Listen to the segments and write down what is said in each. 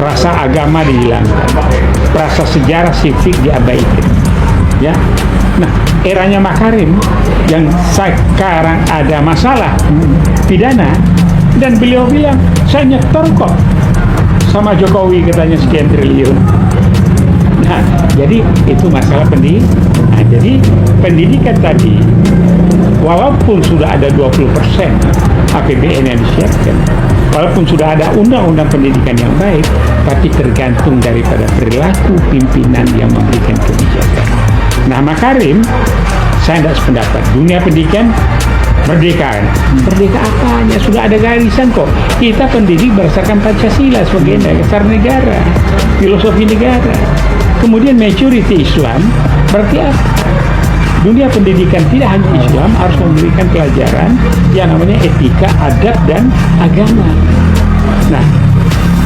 rasa agama dihilangkan, rasa sejarah sivik diabaikan. Ya, nah eranya Makarim yang sekarang ada masalah pidana, dan beliau bilang saya nyetor kok sama Jokowi katanya sekian triliun. Nah, jadi itu masalah pendidikan. Nah, jadi pendidikan tadi, walaupun sudah ada 20% APBN yang disiapkan, walaupun sudah ada undang-undang pendidikan yang baik, tapi tergantung daripada perilaku pimpinan yang memberikan kebijakan. Nah, Makarim, saya tidak sependapat. Dunia pendidikan merdeka. Merdeka apanya? Sudah ada garisan kok. Kita pendidik berdasarkan Pancasila sebagai dasar negara, filosofi negara. Kemudian maturity Islam, berarti apa? Dunia pendidikan tidak hanya Islam, harus memberikan pelajaran yang namanya etika, adab, dan agama. Nah,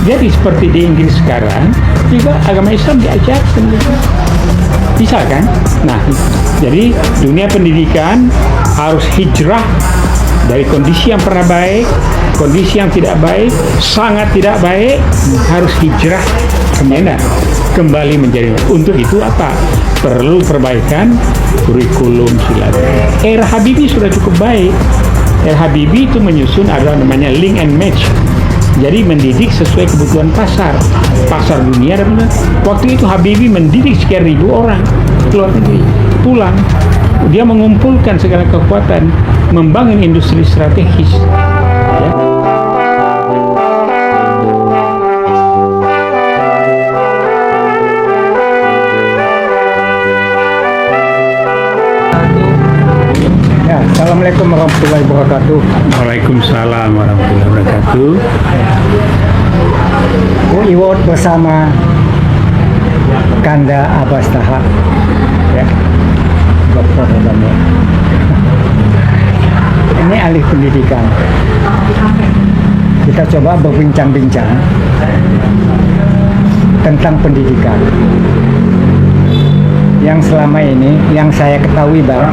jadi seperti di Inggris sekarang, juga agama Islam diajarkan. Bisa kan? Nah, jadi dunia pendidikan harus hijrah dari kondisi yang pernah baik, kondisi yang tidak baik, sangat tidak baik, harus hijrah kemana? Kembali menjadi. Untuk itu apa? Perlu perbaikan kurikulum silaturahmi. Era Habibie sudah cukup baik. Era Habibie itu menyusun ada namanya link and match. Jadi mendidik sesuai kebutuhan pasar dunia. Dan waktu itu Habibie mendidik sekian ribu orang keluar negeri, pulang. Dia mengumpulkan segala kekuatan, membangun industri strategis. Ya. Assalamualaikum warahmatullahi wabarakatuh. Waalaikumsalam warahmatullahi wabarakatuh. Iwot bersama Kanda Abbas Taha, ya, Dr. Rodamo. Ini ahli pendidikan. Kita coba berbincang-bincang tentang pendidikan. Yang selama ini, yang saya ketahui, Bang,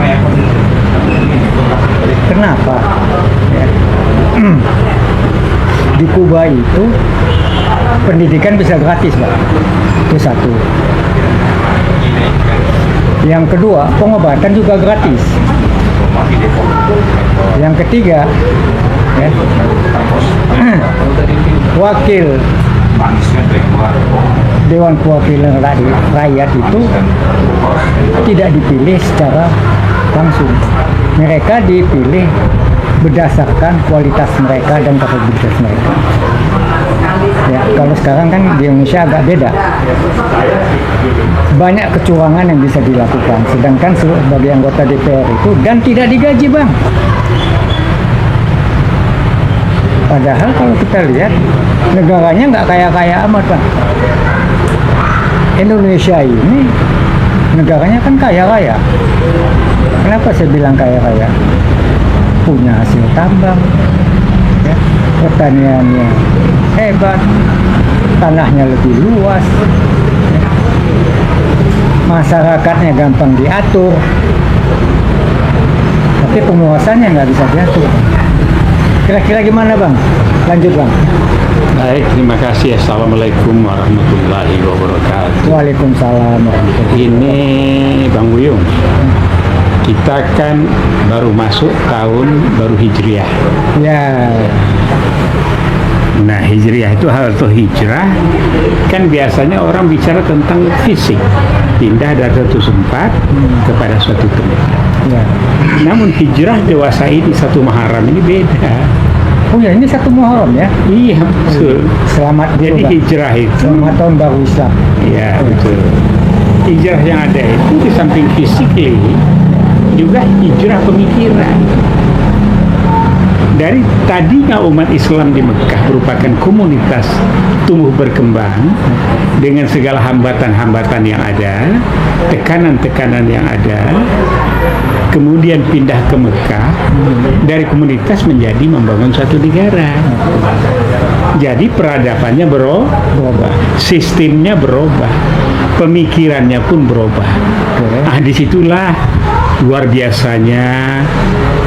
kenapa ya, di Kuba itu pendidikan bisa gratis, Pak? Itu satu. Yang kedua, pengobatan juga gratis. Yang ketiga, ya, wakil Dewan Perwakilan Rakyat itu tidak dipilih secara langsung. Mereka dipilih berdasarkan kualitas mereka dan kapabilitas mereka. Ya, kalau sekarang kan di Indonesia agak beda. Banyak kecurangan yang bisa dilakukan, sedangkan sebagai anggota DPR itu dan tidak digaji, Bang. Padahal kalau kita lihat negaranya nggak kaya-kaya amat, Bang. Indonesia ini negaranya kan kaya-kaya. Kenapa saya bilang kaya-kaya? Punya hasil tambang, ya, pertaniannya hebat, tanahnya lebih luas, ya, masyarakatnya gampang diatur, tapi penguasaannya nggak bisa diatur. Kira-kira gimana, Bang? Lanjut, Bang. Baik, terima kasih. Assalamualaikum warahmatullahi wabarakatuh. Waalaikumsalam warahmatullahi wabarakatuh. Ini Bang Buyung, kita kan baru masuk tahun baru Hijriah. Ya. Nah, Hijriah itu atau hijrah kan biasanya orang bicara tentang fisik, pindah dari satu tempat kepada suatu tempat. Ya. Namun hijrah dewasa ini satu Muharram ini beda. Oh ya, ini satu Muharram ya? Iya, betul. Selamat dulu, Jadi Bang. hijrah itu, Selamat tahun baru Islam. ya betul. Hijrah yang ada itu di samping fisikly juga hijrah pemikiran. Dari tadinya umat Islam di Mekah merupakan komunitas tumbuh berkembang dengan segala hambatan-hambatan yang ada, tekanan-tekanan yang ada, kemudian pindah ke Mekah, dari komunitas menjadi membangun suatu negara. Jadi peradabannya berubah, sistemnya berubah, pemikirannya pun berubah. Ah, disitulah luar biasanya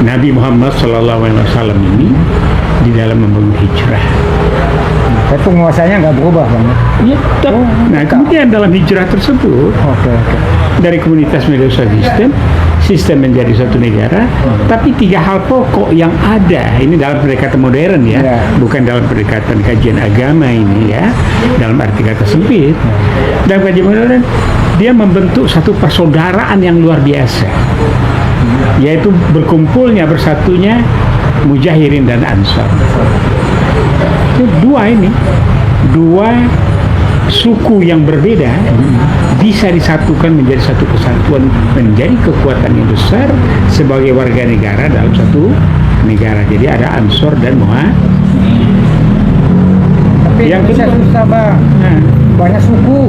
Nabi Muhammad SAW ini di dalam membangun hijrah. Tapi penguasanya nggak berubah Bang. Ya, tetap. Nah, kemudian dalam hijrah tersebut Oke. dari komunitas media sistem menjadi suatu negara, tapi 3 hal pokok yang ada ini dalam pendekatan modern ya, Ya. bukan dalam pendekatan kajian agama ini ya, dalam arti kata sempit. Dalam kajian modern dia membentuk satu persaudaraan yang luar biasa, yaitu berkumpulnya bersatunya Mujahirin dan Ansar. Itu dua suku yang berbeda bisa disatukan menjadi satu kesatuan, menjadi kekuatan yang besar sebagai warga negara dalam satu negara. Jadi ada Ansor dan Tapi Yang bisa kedua- susah Bang. Nah, Banyak suku.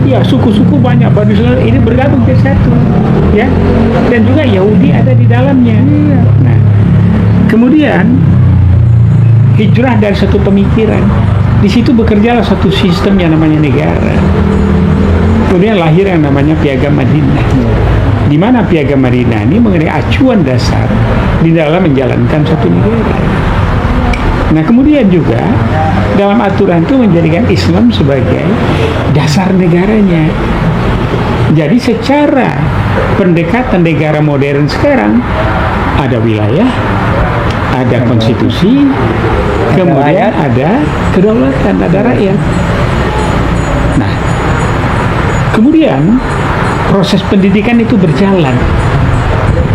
ya suku-suku banyak Bani Israel ini bergabung jadi satu, ya. Dan juga Yahudi ada di dalamnya. Nah, kemudian hijrah dari satu pemikiran. Di situ bekerjalah satu sistem yang namanya negara. Kemudian lahir yang namanya Piagam Madinah. Di mana Piagam Madinah ini mengenai acuan dasar di dalam menjalankan satu negara. Nah, kemudian juga dalam aturan itu menjadikan Islam sebagai dasar negaranya. Jadi secara pendekatan negara modern sekarang ada wilayah, ada konstitusi, kemudian ada kedaulatan, ada rakyat. Nah, kemudian proses pendidikan itu berjalan.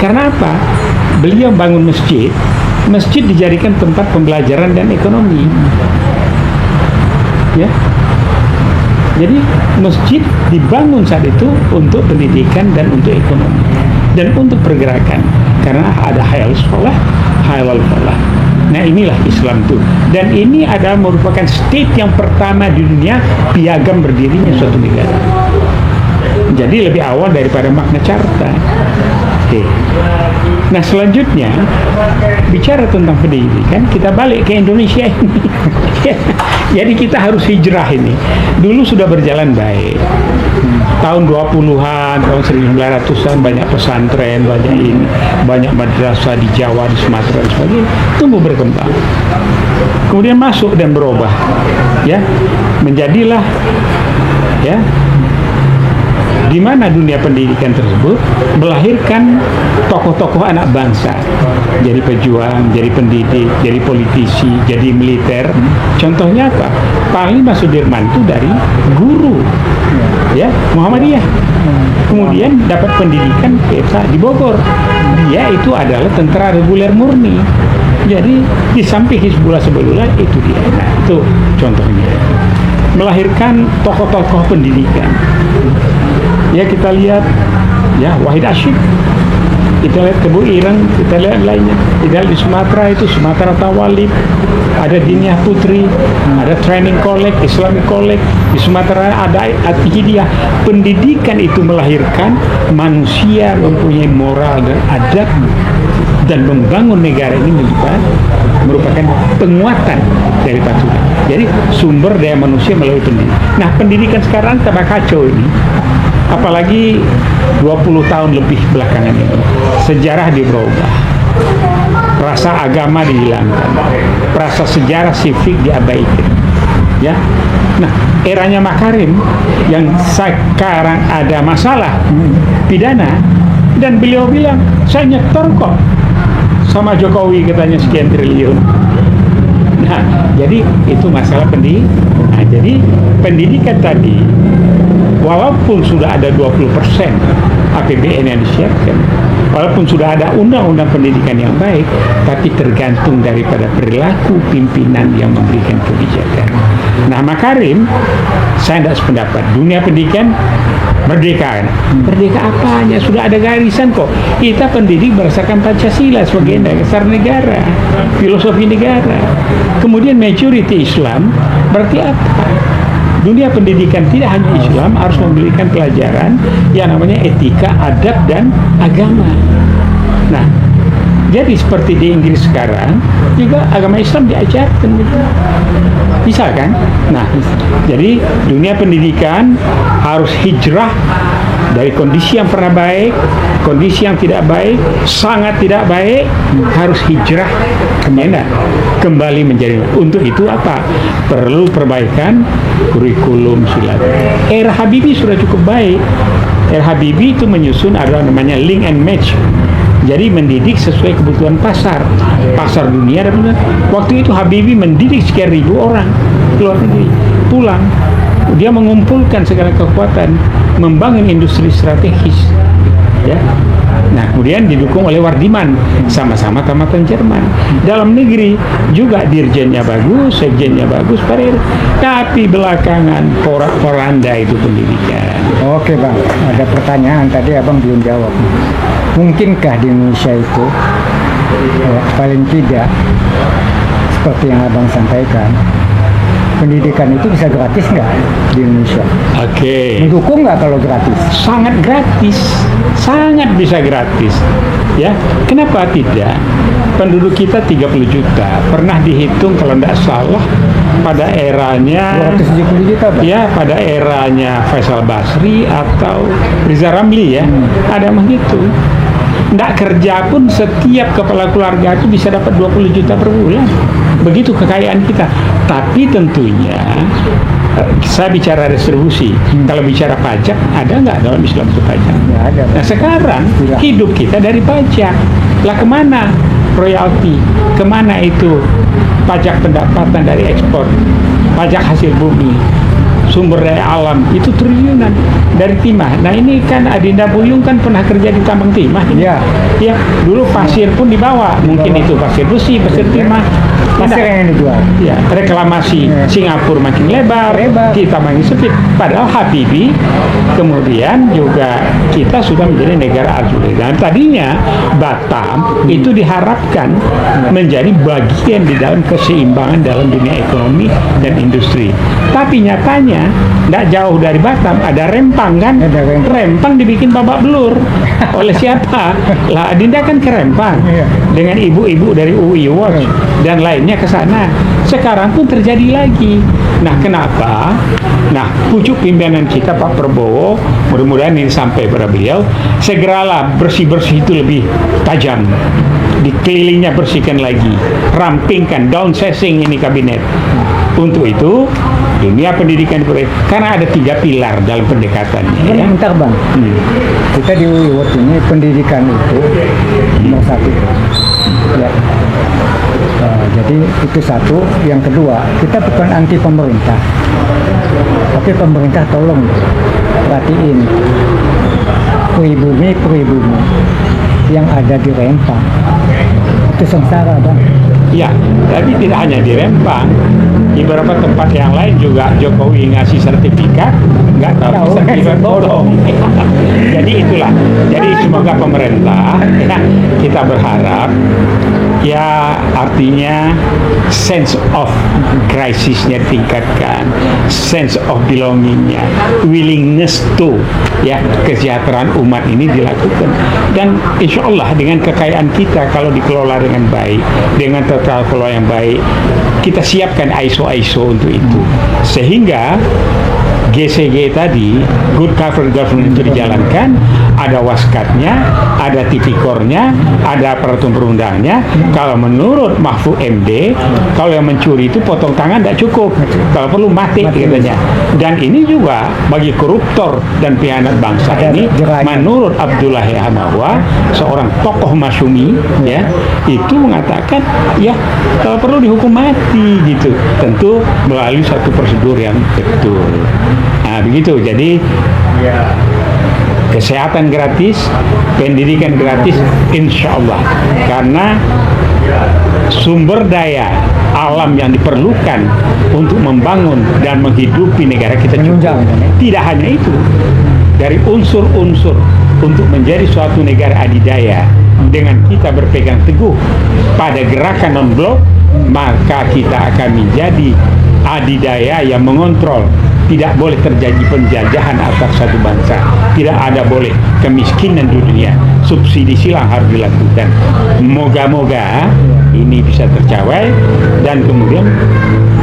Karena apa? Beliau bangun masjid dijadikan tempat pembelajaran dan ekonomi. Ya. Jadi masjid dibangun saat itu untuk pendidikan dan untuk ekonomi dan untuk pergerakan. Karena ada halal sekolah, halal falah. Nah, inilah Islam itu. Dan ini adalah merupakan state yang pertama di dunia piagam berdirinya suatu negara. Jadi lebih awal daripada Magna Carta. Oke. Nah, selanjutnya bicara tentang pendidikan, kita balik ke Indonesia ini. Jadi kita harus hijrah ini. Dulu sudah berjalan baik. Tahun 20-an, tahun 1900-an banyak pesantren, banyak ini, banyak madrasah di Jawa, di Sumatera dan sebagainya, tumbuh berkembang. Kemudian masuk dan berubah. Ya. Menjadilah ya di mana dunia pendidikan tersebut melahirkan tokoh-tokoh anak bangsa, jadi pejuang, jadi pendidik, jadi politisi, jadi militer. Contohnya apa? Panglima Sudirman itu dari guru, ya Muhammadiyah. Kemudian dapat pendidikan kita di Bogor. Dia itu adalah tentara reguler murni. Jadi di samping Hizbullah Sebelullah itu dia. Nah, itu contohnya. Melahirkan tokoh-tokoh pendidikan. Ya, kita lihat ya Wahid Asyik, kita lihat Tebu Ireng, kita lihat lainnya. Kita lihat di Sumatera itu Sumatera Tawalib, ada Diniah Putri, ada Training College, Islamic College. Di Sumatera ada At-Hidayah. Pendidikan itu melahirkan manusia mempunyai moral dan adab dan membangun negara ini merupakan penguatan dari pasukan. Jadi sumber daya manusia melalui pendidikan. Nah, pendidikan sekarang tambah kacau ini. Apalagi 20 tahun lebih belakangan ini. Sejarah berubah. Rasa agama dihilangkan. Rasa sejarah sifik diabaikan. Ya. Nah, eranya Makarim yang sekarang ada masalah pidana dan beliau bilang, "Saya nyetor kok sama Jokowi katanya sekian triliun." Nah, jadi itu masalah pendidikan. Nah, jadi pendidikan tadi walaupun sudah ada 20% APBN yang disiapkan, walaupun sudah ada undang-undang pendidikan yang baik, tapi tergantung daripada perilaku pimpinan yang memberikan kebijakan. Nah, Makarim, saya tidak sependapat. Dunia pendidikan merdeka. Merdeka apanya? Sudah ada garisan kok. Kita pendidik berdasarkan Pancasila sebagai dasar negara, filosofi negara. Kemudian majority Islam, berarti apa? Dunia pendidikan tidak hanya Islam, harus memberikan pelajaran yang namanya etika, adab, dan agama. Nah, jadi seperti di Inggris sekarang, juga agama Islam diajarkan gitu. Bisa kan? Nah, jadi dunia pendidikan harus hijrah dari kondisi yang pernah baik, kondisi yang tidak baik, sangat tidak baik, harus hijrah kembali menjadi. Untuk itu apa? Perlu perbaikan kurikulum silat. Era Habibie sudah cukup baik. Era Habibie itu menyusun ada namanya link and match. Jadi mendidik sesuai kebutuhan pasar dunia. Dan waktu itu Habibie mendidik sekian ribu orang keluar negeri, pulang. Dia mengumpulkan segala kekuatan, membangun industri strategis. Ya. Nah, kemudian didukung oleh Wardiman, sama-sama tamatan Jerman. Dalam negeri juga dirjennya bagus, sekjennya bagus, tapi belakangan porak-poranda itu pendidikan. Oke Bang, ada pertanyaan tadi Abang belum jawab. Mungkinkah di Indonesia itu paling tidak seperti yang Abang sampaikan, pendidikan itu bisa gratis nggak di Indonesia? Oke. Mendukung nggak kalau gratis? Sangat gratis, sangat bisa gratis. Ya, kenapa tidak? Penduduk kita 30 juta. Pernah dihitung kalau tidak salah pada eranya 270 juta, Bang. Ya, pada eranya Faisal Basri atau Riza Ramli ya. Ada begitu. Tidak kerja pun setiap kepala keluarga itu bisa dapat 20 juta per bulan. Begitu kekayaan kita. Tapi tentunya saya bicara distribusi. Kalau bicara pajak, ada nggak dalam Islam itu pajak? Nggak ada. Nah sekarang Tidak. hidup kita dari pajak. Lah kemana royalti? Kemana itu pajak pendapatan dari ekspor? Pajak hasil bumi, sumber daya alam, itu triliunan dari timah. Nah ini kan Adinda Buyung kan pernah kerja di tambang timah. Iya. Ya, dulu pasir pun dibawa. Mungkin itu pasir besi, pasir timah. Pasir yang dijual. Ya, reklamasi Singapura makin lebar, kita makin sempit. Padahal Habibie kemudian juga kita sudah menjadi negara azuli. Dan tadinya Batam itu diharapkan menjadi bagian di dalam keseimbangan dalam dunia ekonomi dan industri. Tapi nyatanya tidak jauh dari Batam ada Rempang kan? Ada Rempang. Rempang dibikin babak belur oleh siapa? Lah Adinda kan ke Rempang dengan ibu-ibu dari UI Watch dan lainnya ke sana. Sekarang pun terjadi lagi. Nah, kenapa? Nah, pucuk pimpinan kita Pak Prabowo, mudah-mudahan ini sampai pada beliau, segeralah bersih-bersih itu lebih tajam. Dikelilingnya bersihkan lagi, rampingkan, downsizing ini kabinet. Untuk itu, dunia pendidikan karena ada 3 pilar dalam pendekatannya. Ya. Bentar Bang, kita di UIWOT ini pendidikan itu nomor 1. Ya. Jadi itu satu. Yang kedua, kita bukan anti pemerintah, tapi pemerintah tolong perhatiin pribumi yang ada di Rempang. Itu sengsara Bang. Ya, tapi tidak hanya di Rempang, di beberapa tempat yang lain juga Jokowi ngasih sertifikat, nggak tahu sertifikat bodong. Jadi itulah. Jadi semoga pemerintah, ya, kita berharap, ya artinya sense of crisisnya ditingkatkan, sense of belongingnya, willingness to, ya, kesejahteraan umat ini dilakukan. Dan insya Allah dengan kekayaan kita kalau dikelola dengan baik, dengan tata kelola yang baik, kita siapkan ISO untuk itu, sehingga GCG tadi, Good Corporate Governance, itu dijalankan, ada waskatnya, ada tipikornya, ada peraturan perundangnya. Kalau menurut Mahfud MD, kalau yang mencuri itu potong tangan tidak cukup, kalau perlu mati katanya. Dan ini juga bagi koruptor dan pengkhianat bangsa ini, menurut Abdullah Hamawa, seorang tokoh masyumi, ya, itu mengatakan, ya kalau perlu dihukum mati gitu, tentu melalui satu prosedur yang betul. Nah begitu, jadi kesehatan gratis, pendidikan gratis, insya Allah. Karena sumber daya alam yang diperlukan untuk membangun dan menghidupi negara kita cukup. Tidak hanya itu, dari unsur-unsur untuk menjadi suatu negara adidaya, dengan kita berpegang teguh pada gerakan non-blok, maka kita akan menjadi adidaya yang mengontrol. Tidak boleh terjadi penjajahan atas satu bangsa. Tidak ada boleh kemiskinan di dunia. Subsidi silang harus dilakukan. Moga-moga ini bisa tercapai, dan kemudian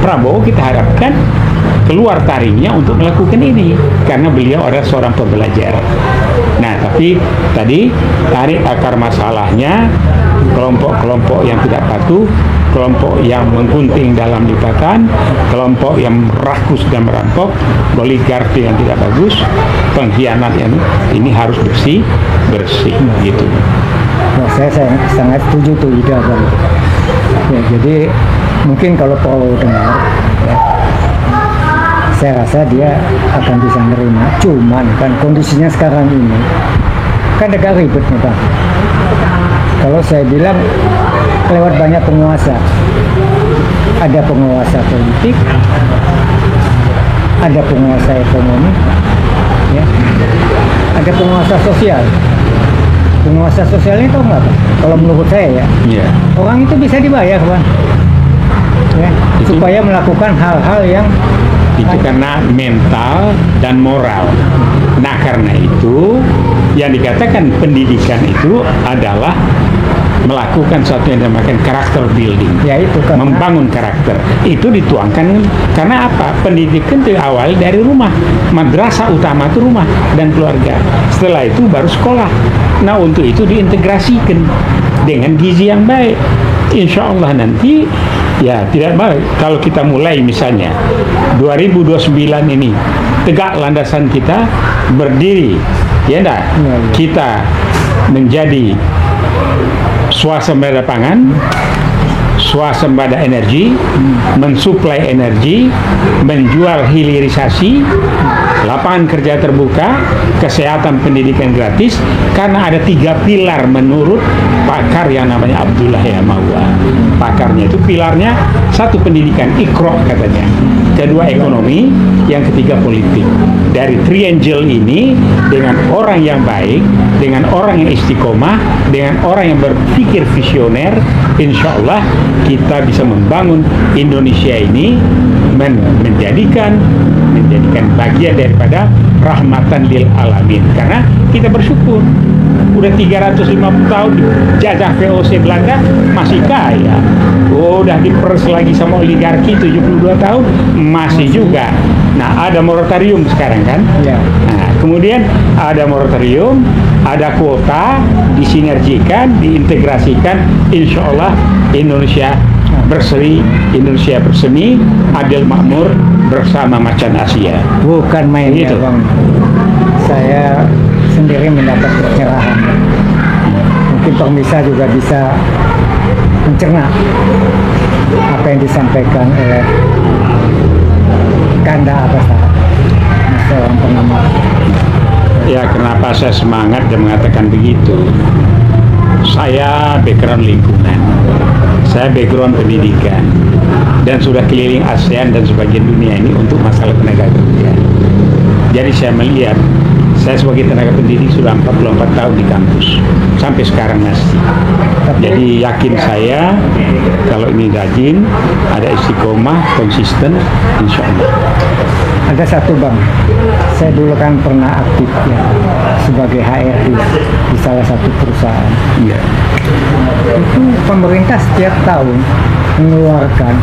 Prabowo kita harapkan keluar taringnya untuk melakukan ini karena beliau adalah seorang pembelajar. Nah, tapi tadi tarik akar masalahnya kelompok-kelompok yang tidak patuh, kelompok yang menggunting dalam lipatan, kelompok yang merakus dan merampok, oligarki yang tidak bagus, pengkhianat yang ini harus bersih gitu. Nah, saya sangat setuju tuh ide Bang. Ya, jadi mungkin kalau Paul dengar, ya, saya rasa dia akan bisa menerima. Cuman kan kondisinya sekarang ini kan agak ribet nih Bang. Kalau saya bilang lewat banyak penguasa, ada penguasa politik, ada penguasa ekonomi, ya, ada penguasa sosial. Penguasa sosial itu nggak Pak? Kalau menurut saya ya, orang itu bisa dibayar Bang, ya, supaya melakukan hal-hal yang itu karena mental dan moral. Nah, karena itu yang dikatakan pendidikan itu adalah melakukan sesuatu yang dinamakan karakter building, yaitu membangun karakter. Itu dituangkan karena apa? Pendidikan itu awal dari rumah. Madrasah utama itu rumah dan keluarga. Setelah itu baru sekolah. Nah, untuk itu diintegrasikan dengan gizi yang baik. Insya Allah nanti ya tidak baik kalau kita mulai misalnya 2029 ini tegak landasan kita berdiri, ya enggak? Kita menjadi swasembada pangan, swasembada energi, mensuplai energi, menjual hilirisasi, lapangan kerja terbuka, kesehatan pendidikan gratis, karena ada 3 pilar menurut pakar yang namanya Abdullah Yamawa. Pakarnya itu pilarnya, 1 pendidikan, Iqra katanya, kedua ekonomi, yang ketiga politik. Dari triangle ini, dengan orang yang baik, dengan orang yang istiqomah, dengan orang yang berpikir visioner, insya Allah kita bisa membangun Indonesia ini menjadikan bagian daripada rahmatan lil alamin. Karena kita bersyukur udah 350 tahun dijajah VOC Belanda masih kaya. Udah diperes lagi sama oligarki 72 tahun masih juga. Nah, ada moratorium sekarang kan? Ya. Nah, kemudian ada moratorium, ada kuota, disinergikan, diintegrasikan, insya Allah Indonesia berseri, Indonesia bersemi, adil makmur bersama macan Asia. Bukan main gitu. Ya Bang. Saya sendiri mendapat pencerahan. Mungkin pemirsa juga bisa mencerna apa yang disampaikan oleh Kanda Abasa, seorang pengamat. Ya, kenapa saya semangat dan mengatakan begitu? Saya background lingkungan, saya background pendidikan, dan sudah keliling ASEAN dan sebagian dunia ini untuk masalah tenaga kerja. Jadi saya melihat, saya sebagai tenaga pendidik sudah 44 tahun di kampus, sampai sekarang masih. Jadi yakin saya, kalau ini rajin, ada istiqomah, konsisten, insya Allah. Ada satu Bang, saya dulu kan pernah aktif ya, sebagai HRD di salah satu perusahaan. Ya. Itu pemerintah setiap tahun mengeluarkan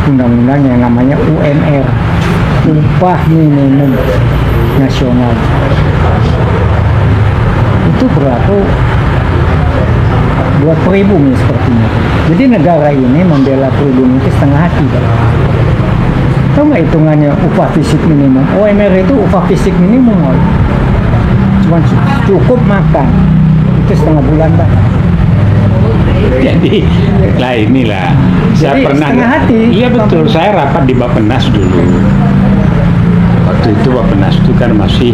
undang-undang yang namanya UMR, upah minimum nasional. Itu berlaku buat pribumi sepertinya. Jadi negara ini membela pribumi itu setengah hati Bang. Tahu nggak hitungannya upah fisik minimum? UMR itu upah fisik minimum, cuma cukup makan itu setengah bulan Bang. Jadi lah inilah saya Jadi, pernah setengah hati. Iya betul, saya rapat di Bappenas dulu. Waktu itu Bappenas itu kan masih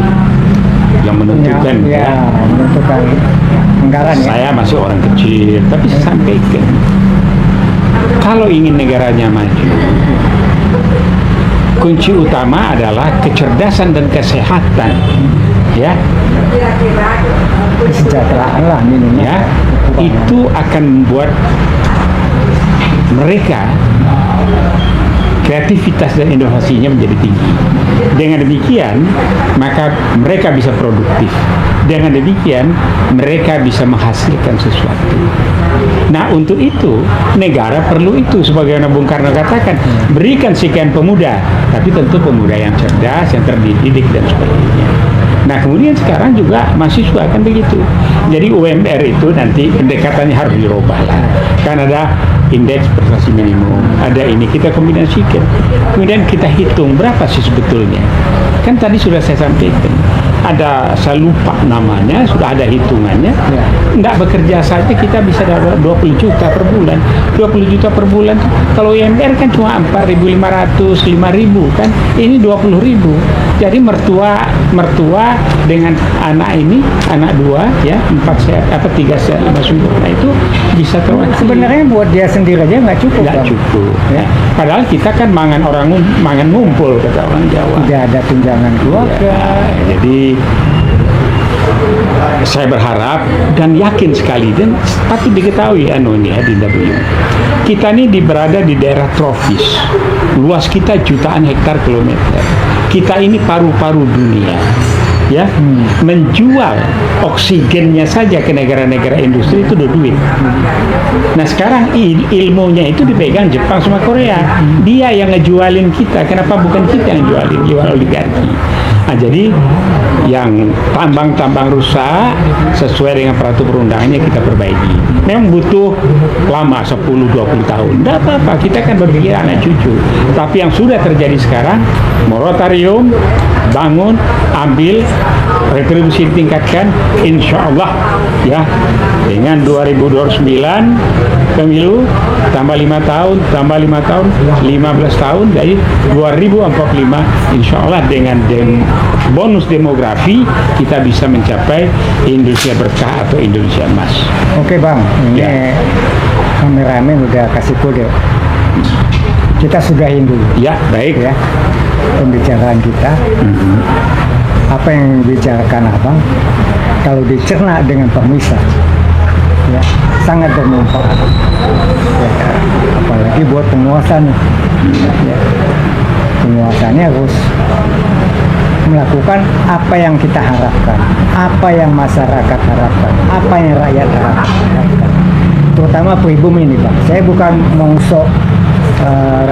yang menentukan ya, menentukan anggaran ya. Saya masih orang kecil, tapi saya sampaikan kalau ingin negaranya maju, kunci utama adalah kecerdasan dan kesehatan, ya. Kesejahteraan lah minimal. Ya, itu akan membuat mereka kreativitas dan inovasinya menjadi tinggi. Dengan demikian, maka mereka bisa produktif. Dengan demikian, mereka bisa menghasilkan sesuatu. Nah, untuk itu, negara perlu itu. Sebagaimana Bung Karno katakan, berikan sekian pemuda, tapi tentu pemuda yang cerdas, yang terdidik, dan sebagainya. Nah, kemudian sekarang juga mahasiswa kan begitu. Jadi UMR itu nanti pendekatannya harus dirubah lah. Kan ada indeks prestasi minimum, ada ini, kita kombinasikan. Kemudian kita hitung berapa sih sebetulnya. Kan tadi sudah saya sampaikan, ada, saya lupa namanya, sudah ada hitungannya. Nggak bekerja saja kita bisa dapat 20 juta per bulan. 20 juta per bulan, kalau UMR kan cuma 4.500, 5.000 kan, ini 20.000. Jadi mertua dengan anak ini, anak 2 ya, 4 sehat, 3 sehat, 5 sempurna itu bisa terwakili. Sebenarnya buat dia sendiri aja nggak cukup. Nggak Bang. cukup. Ya. Padahal kita kan mangan mangan ngumpul, kata orang Jawa. Tidak ada tunjangan keluarga. Ya, jadi saya berharap dan yakin sekali, dan patut diketahui Dinda Buyung, kita ini berada di daerah tropis, luas kita jutaan hektar kilometer. Kita ini paru-paru dunia, ya. Menjual oksigennya saja ke negara-negara industri itu udah duit. Nah, sekarang ilmunya itu dipegang Jepang sama Korea. Dia yang ngejualin kita, kenapa bukan kita yang jual oligarki. Nah, jadi yang tambang-tambang rusak sesuai dengan peraturan perundangannya kita perbaiki. Memang butuh lama, 10-20 tahun. Tidak apa-apa, kita kan berpikir anak cucu. Tapi yang sudah terjadi sekarang, moratorium, bangun, ambil, retribusi ditingkatkan, insya Allah ya, dengan 2029 pemilu, tambah 5 tahun, 15 tahun, dari 2045, insya Allah dengan bonus demografi kita bisa mencapai Indonesia berkah atau Indonesia emas. Oke Bang, ini kameramen udah kasih kode. Kita sudahin dulu. Ya, baik. Ya, pembicaraan kita. Apa yang dibicarakan Abang, kalau dicerna dengan pemirsa, ya, sangat bermanfaat. Ya, apalagi buat penguasa nih. Ya, penguasanya harus melakukan apa yang kita harapkan, apa yang masyarakat harapkan, apa yang rakyat harapkan. Terutama pribumi ini Pak. Saya bukan mengusok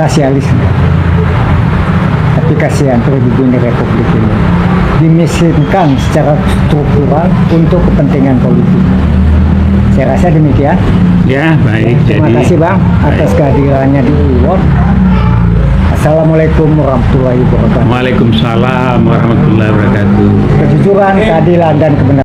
rasialisme, tapi kasihan pribumi Republik ini dimiskinkan secara struktural untuk kepentingan politik. Saya rasa demikian. Ya, baik. Terima kasih Bang atas kehadirannya di Reward. Assalamualaikum warahmatullahi wabarakatuh. Waalaikumsalam warahmatullahi wabarakatuh. Kejujuran, keadilan, dan kebenaran.